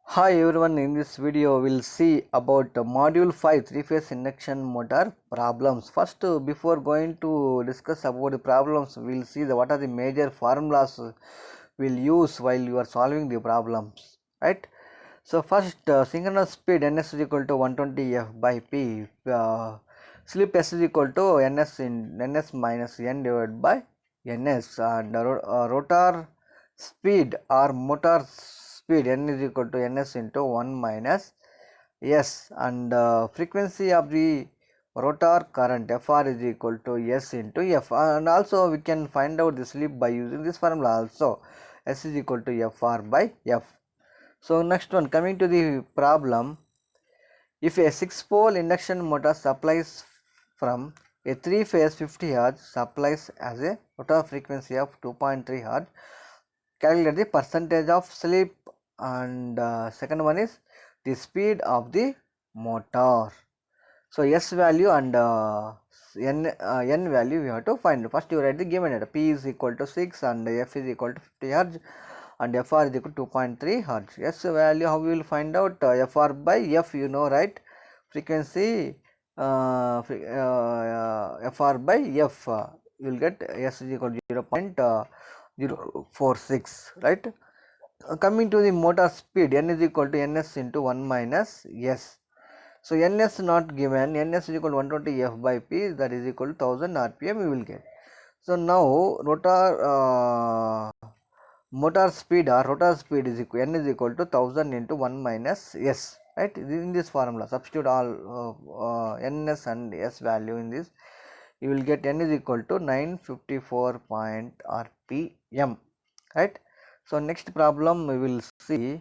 Hi everyone, in this video we'll see about module 5 three-phase induction motor problems. First, before going to discuss about the problems, we'll see what are the major formulas we'll use while you are solving the problems, right? So first, synchronous speed ns is equal to 120 f by p, slip s is equal to ns minus n divided by ns, and rotor speed or motor speed n is equal to ns into 1 minus s, and frequency of the rotor current fr is equal to s into f, and also we can find out the slip by using this formula also, s is equal to fr by f. So next one, coming to the problem, if a 6-pole induction motor supplies from a 3-phase 50 Hz supplies as a rotor frequency of 2.3 Hz, calculate the percentage of slip, and second one is the speed of the motor. So S value and n value we have to find. First you write the given data. P is equal to 6 and F is equal to 50 Hz and Fr is equal to 2.3 Hz. S value, how we will find out? Fr by F, you know, right? Frequency Fr by F, you will get S is equal to 0.046, right? Coming to the motor speed, n is equal to ns into 1 minus s. So ns not given, ns is equal to 120 f by p, that is equal to 1000 rpm we will get. So now motor speed is equal, n is equal to 1000 into 1 minus s, right? In this formula substitute all ns and s value in this, you will get n is equal to 954 rpm, right? So next problem we will see.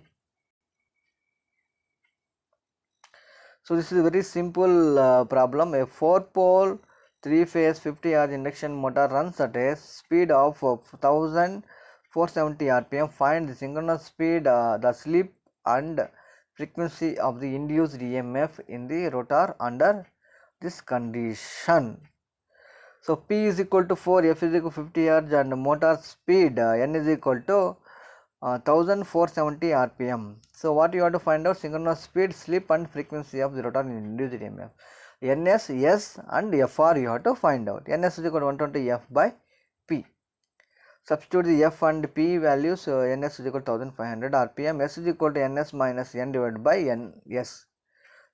So this is a very simple problem. A 4-pole 3-phase 50 Hz induction motor runs at a speed of 1470 rpm. Find the synchronous speed, the slip and frequency of the induced EMF in the rotor under this condition. So P is equal to 4, F is equal to 50 Hz, and motor speed n is equal to 1470 rpm. So what you have to find out? Synchronous speed, slip and frequency of the rotor induced EMF. ns, s and fr you have to find out. ns is equal to 120 f by p. Substitute the f and p values. Ns is equal to 1500 rpm. S is equal to ns minus n divided by ns.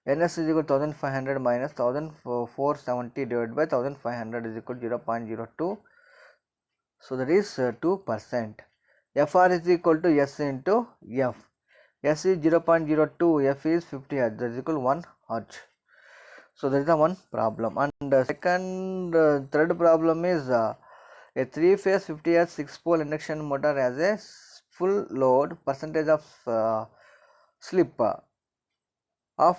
ns is equal to 1500 minus 1470 divided by 1500 is equal to 0.02. So that is 2%. Fr is equal to s into f. S is 0.02, f is 50 Hz, that is equal to 1 Hz. So that is the one problem. And third problem is a 3-phase 50 Hz 6-pole induction motor has a full load, percentage of slip of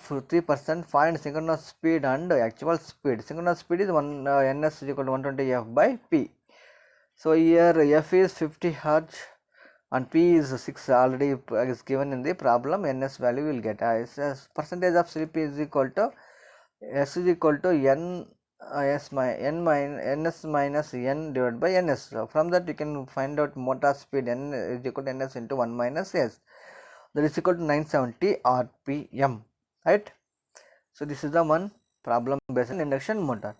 3%. Find synchronous speed and actual speed. Synchronous speed is ns is equal to 120 f by p. So here f is 50 Hz and p is 6, already is given in the problem. Ns value will get percentage of slip is equal to s is equal to ns minus n divided by ns. So from that you can find out motor speed n is equal to ns into 1 minus s, that is equal to 970 rpm, right? So this is the one problem based on induction motor.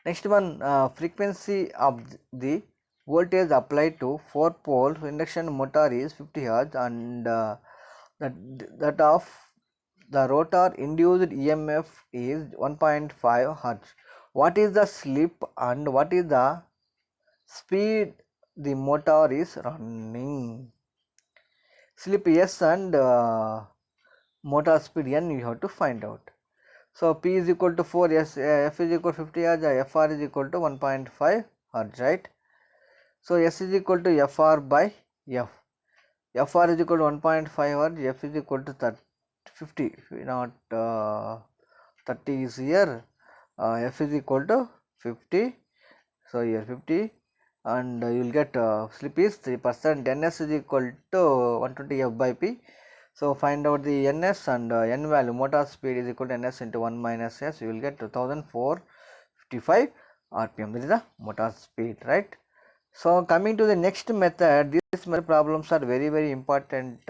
Next one, frequency of the voltage applied to 4-pole induction motor is 50 Hz, and that of the rotor induced EMF is 1.5 Hz. What is the slip and what is the speed the motor is running? Slip S and motor speed N you have to find out. So P is equal to 4, F is equal to 50 Hz, Fr is equal to 1.5 Hz, right? So S is equal to Fr by F. Fr is equal to 1.5 Hz, F is equal to 50, not 30 is here, F is equal to 50, so here 50, and you will get slip is 3%. Ns is equal to 120 f by p. So find out the ns and n value. Motor speed is equal to ns into 1 minus s. You will get 2455 rpm. This is the motor speed, right? So coming to the next method, these problems are very important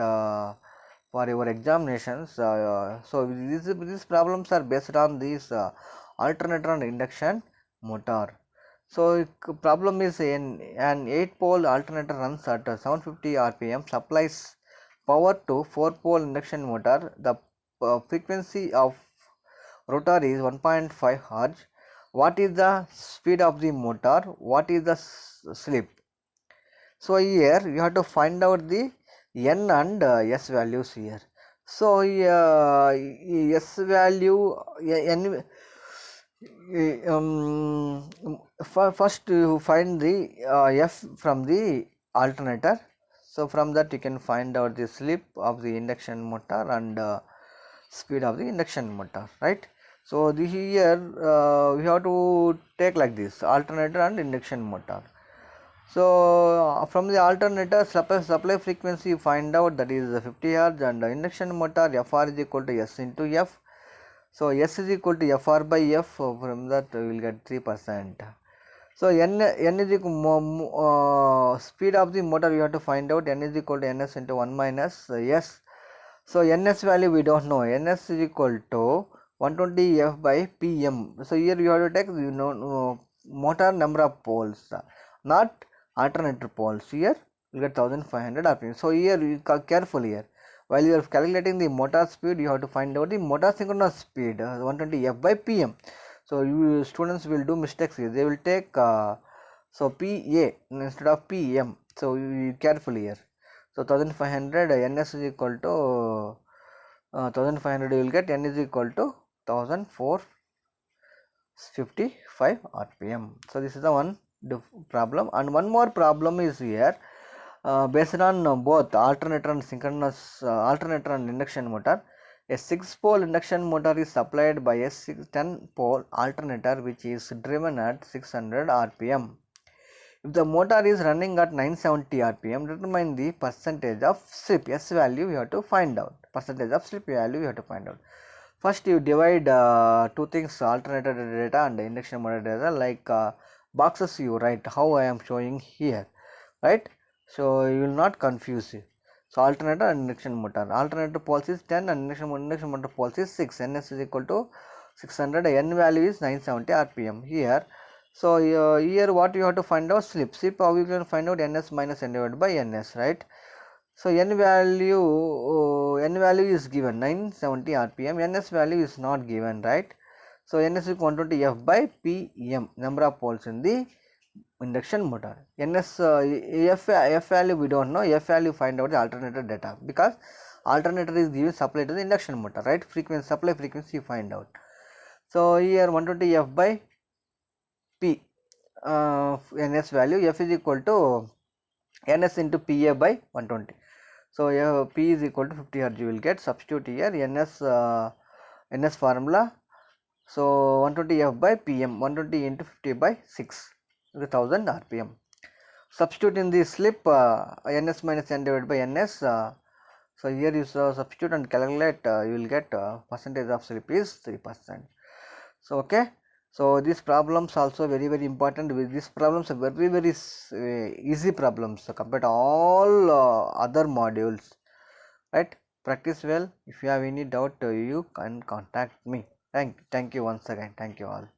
for your examinations. So these problems are based on these alternator and induction motor. So problem is an 8-pole alternator runs at 750 rpm, supplies power to 4-pole induction motor. The frequency of rotor is 1.5 Hz. What is the speed of the motor? What is the slip? So here you have to find out the n and s values here. So s value n, first you find the f from the alternator. So from that you can find out the slip of the induction motor and speed of the induction motor, right? So this here we have to take like this, alternator and induction motor. So from the alternator supply frequency you find out, that is 50 Hz, and induction motor Fr is equal to S into F. So S is equal to Fr by F. From that we will get 3%. So n is equal speed of the motor we have to find out, n is equal to ns into 1 minus s. So ns value we don't know, ns is equal to 120 f by pm. So here you have to take motor number of poles, not alternator poles. Here you get 1500 rpm. So here you careful here. While you are calculating the motor speed, you have to find out the motor synchronous speed, 120 f by pm. So you students will do mistakes here. They will take so PA instead of PM. So you careful here. So 1500 ns is equal to 1500 you will get, n is equal to 1455 rpm. So this is the one problem, and one more problem is here based on both alternator and synchronous alternator and induction motor. A 6-pole induction motor is supplied by a 10-pole alternator which is driven at 600 rpm. If the motor is running at 970 rpm, determine the percentage of slip. S value we have to find out. Percentage of slip value we have to find out. First you divide two things, alternator data and induction motor data, like boxes you write how I am showing here, right? So you will not confuse it. So alternator and induction motor. Alternator pulse is 10 and induction motor pulse is 6. Ns is equal to 600. N value is 970 rpm here. So here what you have to find out, slip. Slip how you can find out, ns minus n divided by ns, right? So n value is given 970 rpm. Ns value is not given, right? So ns is 120 f by pm, number of poles in the induction motor. Ns f value we don't know. F value find out the alternator data, because alternator is given supply to the induction motor, right? Frequency, supply frequency you find out. So here 120 f by p, ns value, f is equal to ns into pa by 120. So p is equal to 50 Hz you will get. Substitute here ns formula. So 120 f by pm, 120 into 50 by 6, 1000 rpm. Substitute in the slip ns minus n divided by ns. So here you substitute and calculate, you will get percentage of slip is 3%. So okay. So these problems also very important. With these problems are very easy problems compared to all other modules, right? Practice well. If you have any doubt, you can contact me. Thank you once again. Thank you all.